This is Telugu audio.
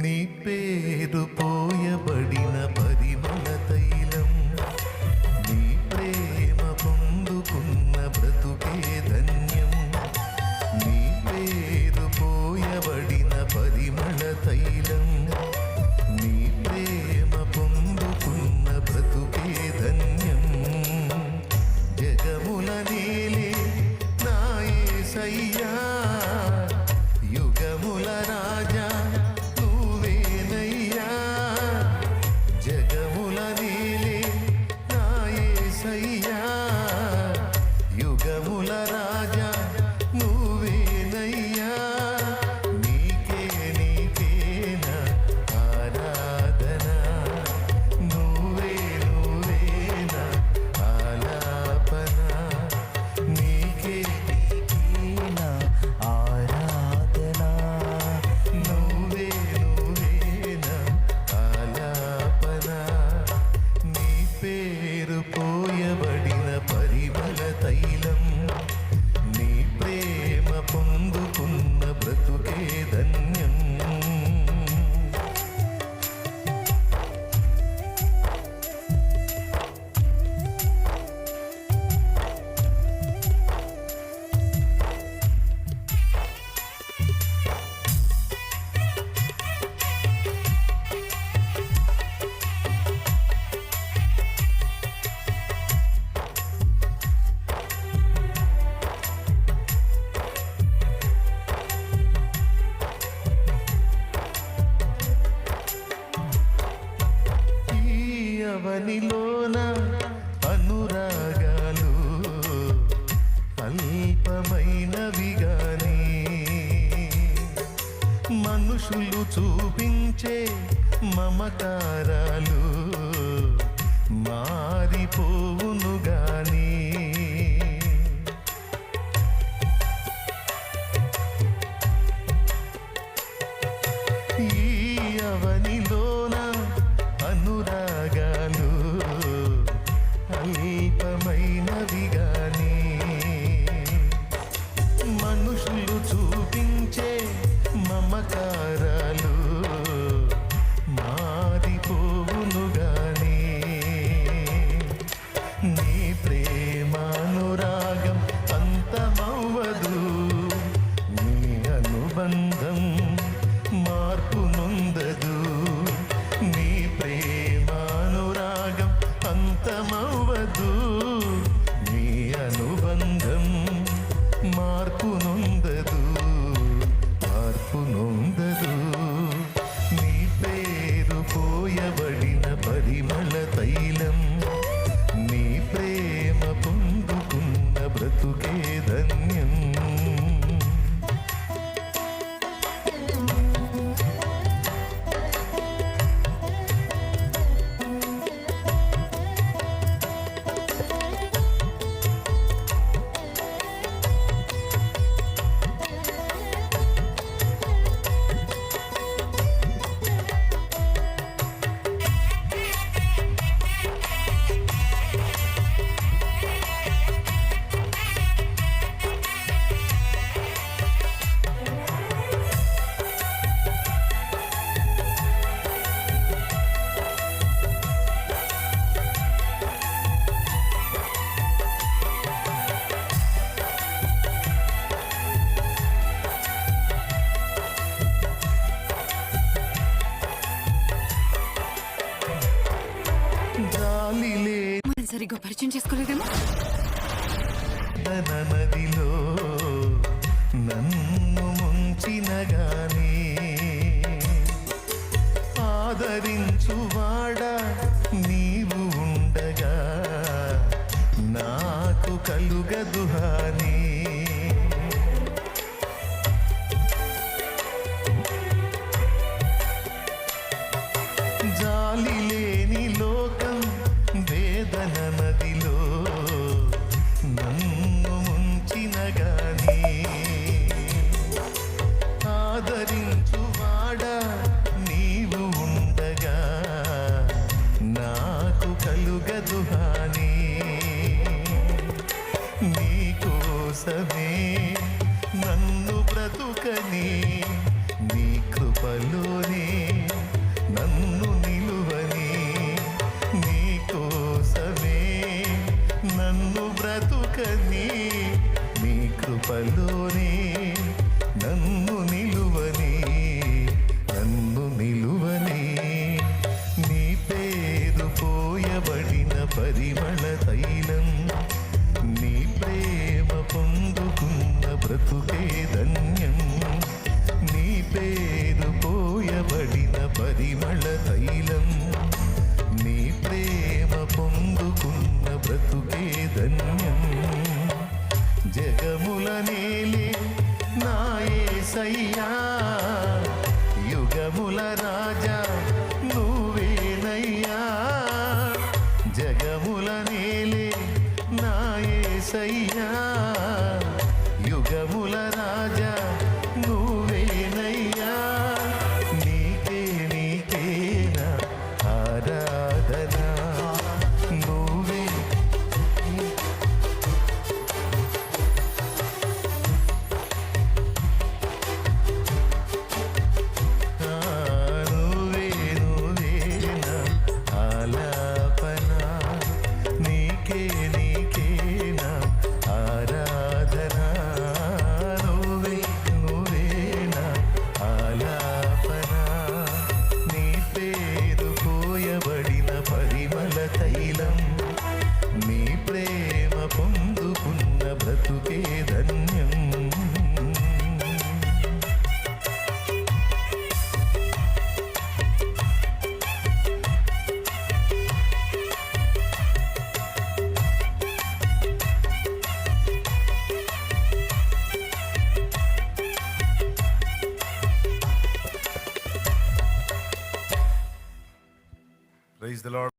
నీ పేరు పోయబడిన పరిమళ తైలం, నీ ప్రేమ పొందుకున్న బ్రతుకే ధన్యం. నీ పేరు పోయబడిన పరిమళ తైలం, నీ ప్రేమ పొందుకున్న బ్రతుకే ధన్యం. జగముల నేలే నా యేసయ్యా, యుగముల రాజా నువ్వేనయ్యా. జగముల నేలే నా యేసయ్యా, యుగముల రాజా నువ్వేనయ్యా. నీకే నీకే నా ఆరాధన, నువ్వే నువ్వే నా ఆలాపన. నీకే నా ఆరాధన నువ్వే నువ్వే నా ఆలాపన. నీ పేరు పోయబడిన పరిమళ తైలం, నీ ప్రేమ పొందుకున్న బ్రతుకే ధన్యం. ఈ అవనిలోన అనురాగాలు అల్పమైనవి గాని, మనుషులు చూపించే మమకారాలు మారిపోవును గాని. ఈ అవనిలోన అనురాగాలు అల్పమైనవి గాని, మనుషులు చూపించే మమకారాలు మారిపోవును గాని. నీ ప్రేమానురాగం అంతమవ్వదు, నీ అనుబంధం మార్పు నొందదు. నీ ప్రేమానురాగం అంతమవ్వదు, నీ అనుబంధం మార్పు నొందదు, మార్పు నొందదు. నీ పేరు పోయబడిన పరిమళ తైలం, నీ ప్రేమ పొందుకున్న బ్రతుకే ధన్యం. జాలిలే మనం సరిగ్గా పరిచయం చేసుకోలేదేమో. నదిలో నన్ను ముంచిన గాని, ఆదరించువాడా నీవు ఉండగా నాకు కలుగదు హాని. జాలి లేని లోకం వేదన నదిలో నన్ను ముంచిన గాని, ఆదరించువాడా నీవు ఉండగా నాకు కలుగదు హాని. నీ కోసం యుగముల రాజా నువ్వేనయ్యా జగముల నేలే నా యేసయ్యా యుగముల రాజా నువ్వేనయ్యా నీకే నీకే నా ఆరాధన నువ్వే నువ్వే నువ్వే నా ఆలాపన నీకే నీకే నా ఆరాధన నువ్వే నువ్వే నా ఆలాపన నీ పేరు పోయబడిన పరిమళ తైలం నీ ప్రేమ పొందుకున్న బ్రతుకే ధన్యం Praise the Lord.